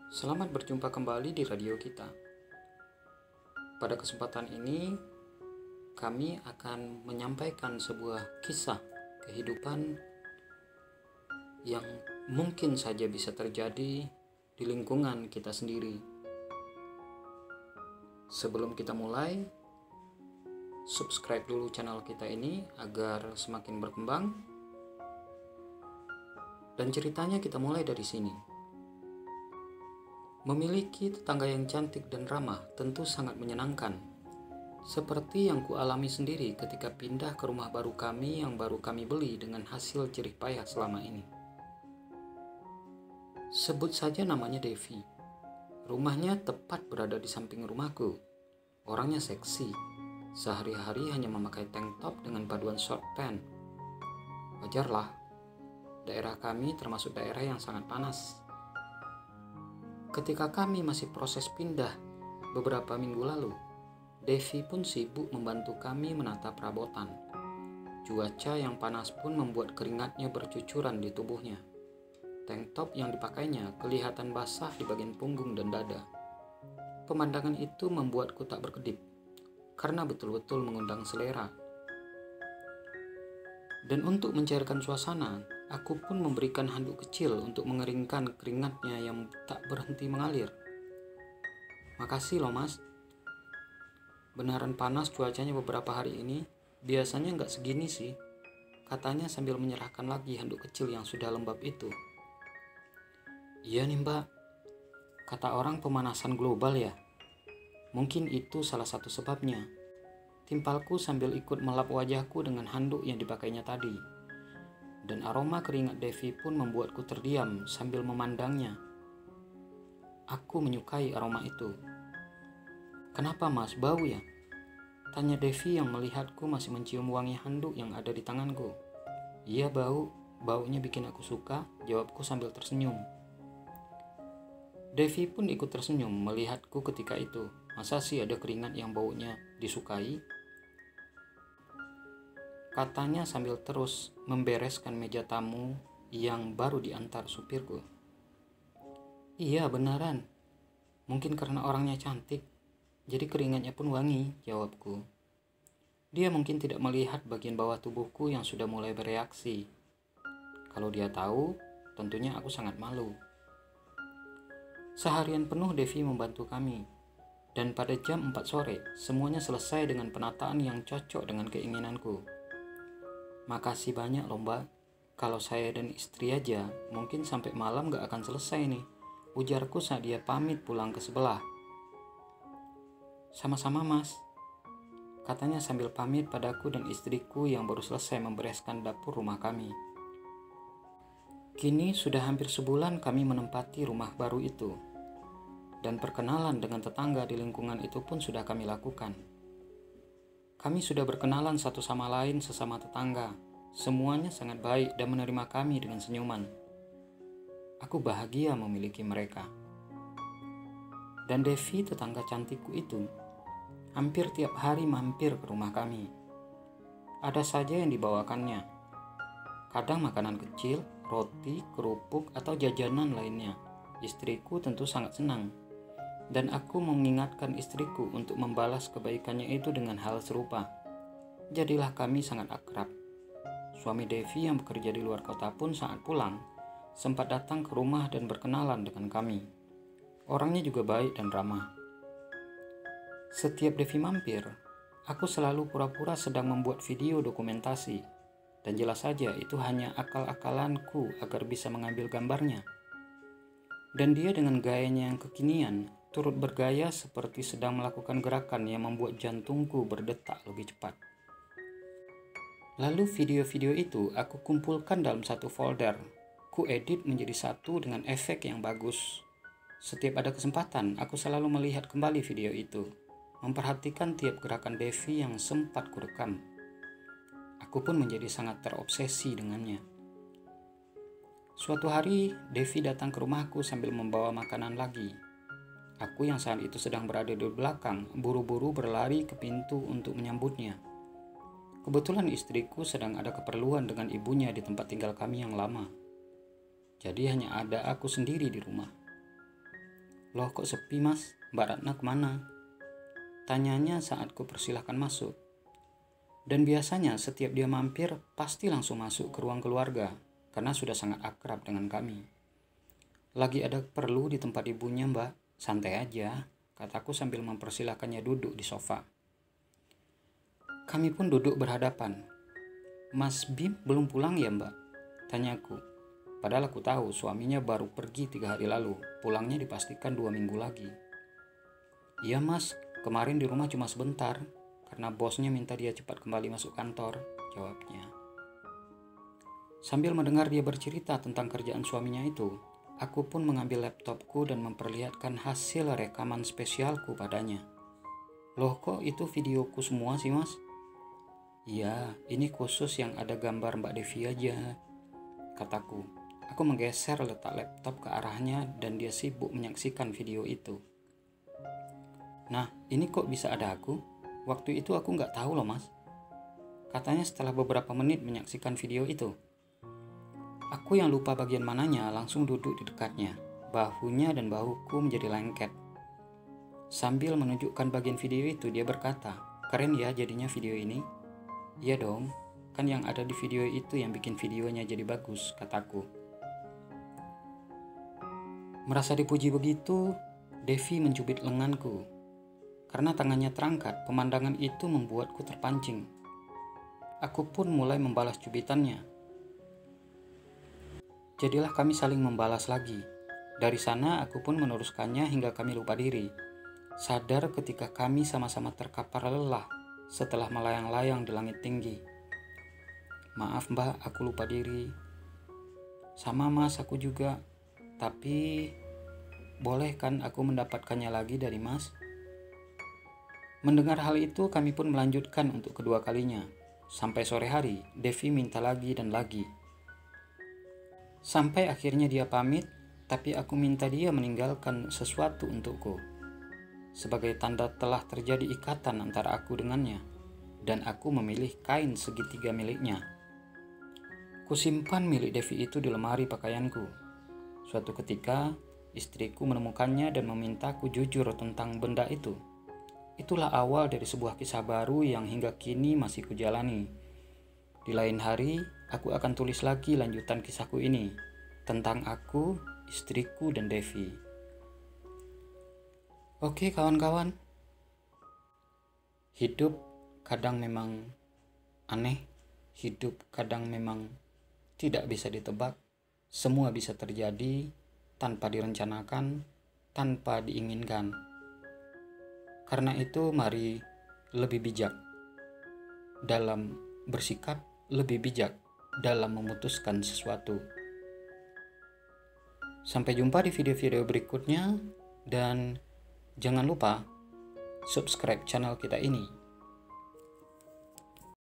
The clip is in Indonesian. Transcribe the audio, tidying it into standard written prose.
Selamat berjumpa kembali di radio kita. Pada kesempatan ini, kami akan menyampaikan sebuah kisah kehidupan yang mungkin saja bisa terjadi di lingkungan kita sendiri. Sebelum kita mulai, subscribe dulu channel kita ini agar semakin berkembang. Dan ceritanya kita mulai dari sini. Memiliki tetangga yang cantik dan ramah tentu sangat menyenangkan. Seperti yang kualami sendiri ketika pindah ke rumah baru kami yang baru kami beli dengan hasil jerih payah selama ini. Sebut saja namanya Devi. Rumahnya tepat berada di samping rumahku. Orangnya seksi. Sehari-hari hanya memakai tank top dengan paduan short pant. Wajarlah, daerah kami termasuk daerah yang sangat panas. Ketika kami masih proses pindah beberapa minggu lalu, Devi pun sibuk membantu kami menata perabotan. Cuaca yang panas pun membuat keringatnya bercucuran di tubuhnya. Tank top yang dipakainya kelihatan basah di bagian punggung dan dada. Pemandangan itu membuatku tak berkedip, karena betul-betul mengundang selera. Dan untuk mencairkan suasana, aku pun memberikan handuk kecil untuk mengeringkan keringatnya yang tak berhenti mengalir. Makasih loh mas. Beneran panas cuacanya beberapa hari ini. Biasanya nggak segini sih, katanya sambil menyerahkan lagi handuk kecil yang sudah lembab itu. Iya nih mbak, kata orang pemanasan global ya. Mungkin itu salah satu sebabnya. Timpalku sambil ikut melap wajahku dengan handuk yang dipakainya tadi. Dan aroma keringat Devi pun membuatku terdiam sambil memandangnya. Aku menyukai aroma itu. Kenapa mas, bau ya? Tanya Devi yang melihatku masih mencium wangi handuk yang ada di tanganku. Iya bau, baunya bikin aku suka, jawabku sambil tersenyum. Devi pun ikut tersenyum melihatku ketika itu. Masa sih ada keringat yang baunya disukai? Katanya sambil terus membereskan meja tamu yang baru diantar supirku. Iya beneran, mungkin karena orangnya cantik, jadi keringatnya pun wangi, jawabku. Dia mungkin tidak melihat bagian bawah tubuhku yang sudah mulai bereaksi. Kalau dia tahu, tentunya aku sangat malu. Seharian penuh Devi membantu kami, dan pada jam 4 sore semuanya selesai dengan penataan yang cocok dengan keinginanku. Makasih banyak loh mbak, kalau saya dan istri aja mungkin sampai malam gak akan selesai nih, ujarku saat dia pamit pulang ke sebelah. Sama-sama mas, katanya sambil pamit padaku dan istriku yang baru selesai membereskan dapur rumah kami. Kini sudah hampir sebulan kami menempati rumah baru itu, dan perkenalan dengan tetangga di lingkungan itu pun sudah kami lakukan. Kami sudah berkenalan satu sama lain sesama tetangga. Semuanya sangat baik dan menerima kami dengan senyuman. Aku bahagia memiliki mereka. Dan Devi, tetangga cantikku itu, hampir tiap hari mampir ke rumah kami. Ada saja yang dibawakannya. Kadang makanan kecil, roti, kerupuk, atau jajanan lainnya. Istriku tentu sangat senang. Dan aku mengingatkan istriku untuk membalas kebaikannya itu dengan hal serupa. Jadilah kami sangat akrab. Suami Devi yang bekerja di luar kota pun saat pulang, sempat datang ke rumah dan berkenalan dengan kami. Orangnya juga baik dan ramah. Setiap Devi mampir, aku selalu pura-pura sedang membuat video dokumentasi. Dan jelas saja itu hanya akal-akalanku agar bisa mengambil gambarnya. Dan dia dengan gayanya yang kekinian, turut bergaya seperti sedang melakukan gerakan yang membuat jantungku berdetak lebih cepat. Lalu video-video itu aku kumpulkan dalam satu folder. Ku edit menjadi satu dengan efek yang bagus. Setiap ada kesempatan, aku selalu melihat kembali video itu, memperhatikan tiap gerakan Devi yang sempat kurekam. Aku pun menjadi sangat terobsesi dengannya. Suatu hari, Devi datang ke rumahku sambil membawa makanan lagi. Aku yang saat itu sedang berada di belakang, buru-buru berlari ke pintu untuk menyambutnya. Kebetulan istriku sedang ada keperluan dengan ibunya di tempat tinggal kami yang lama. Jadi hanya ada aku sendiri di rumah. "Loh kok sepi mas, Mbak Ratna kemana?" tanyanya saat ku persilahkan masuk. Dan biasanya setiap dia mampir pasti langsung masuk ke ruang keluarga karena sudah sangat akrab dengan kami. "Lagi ada perlu di tempat ibunya mbak, santai aja," kataku sambil mempersilahkannya duduk di sofa. Kami pun duduk berhadapan. "Mas Bim belum pulang ya mbak?" tanyaku. Padahal aku tahu suaminya baru pergi 3 hari lalu, pulangnya dipastikan 2 minggu lagi. "Iya mas, kemarin di rumah cuma sebentar, karena bosnya minta dia cepat kembali masuk kantor," jawabnya. Sambil mendengar dia bercerita tentang kerjaan suaminya itu, aku pun mengambil laptopku dan memperlihatkan hasil rekaman spesialku padanya. "Loh kok itu videoku semua sih mas?" "Iya, ini khusus yang ada gambar Mbak Devi aja," kataku. Aku menggeser letak laptop ke arahnya dan dia sibuk menyaksikan video itu. "Nah, ini kok bisa ada aku? Waktu itu aku nggak tahu loh mas," katanya setelah beberapa menit menyaksikan video itu. Aku yang lupa bagian mananya langsung duduk di dekatnya. Bahunya dan bahuku menjadi lengket. Sambil menunjukkan bagian video itu, dia berkata, "Keren ya jadinya video ini." "Iya dong, kan yang ada di video itu yang bikin videonya jadi bagus," kataku. Merasa dipuji begitu, Devi mencubit lenganku. Karena tangannya terangkat, pemandangan itu membuatku terpancing. Aku pun mulai membalas cubitannya. Jadilah kami saling membalas lagi. Dari sana aku pun meneruskannya hingga kami lupa diri. Sadar ketika kami sama-sama terkapar lelah setelah melayang-layang di langit tinggi. "Maaf mbak, aku lupa diri." "Sama mas, aku juga. Tapi boleh kan aku mendapatkannya lagi dari mas?" Mendengar hal itu kami pun melanjutkan untuk kedua kalinya. Sampai sore hari, Devi minta lagi dan lagi. Sampai akhirnya dia pamit, tapi aku minta dia meninggalkan sesuatu untukku. Sebagai tanda telah terjadi ikatan antara aku dengannya, dan aku memilih kain segitiga miliknya. Kusimpan milik Devi itu di lemari pakaianku. Suatu ketika, istriku menemukannya dan memintaku jujur tentang benda itu. Itulah awal dari sebuah kisah baru yang hingga kini masih kujalani. Di lain hari, aku akan tulis lagi lanjutan kisahku ini tentang aku, istriku, dan Devi. Oke kawan-kawan, hidup kadang memang aneh, hidup kadang memang tidak bisa ditebak, semua bisa terjadi tanpa direncanakan, tanpa diinginkan. Karena itu mari lebih bijak dalam bersikap, lebih bijak dalam memutuskan sesuatu. Sampai jumpa di video-video berikutnya dan jangan lupa subscribe channel kita ini.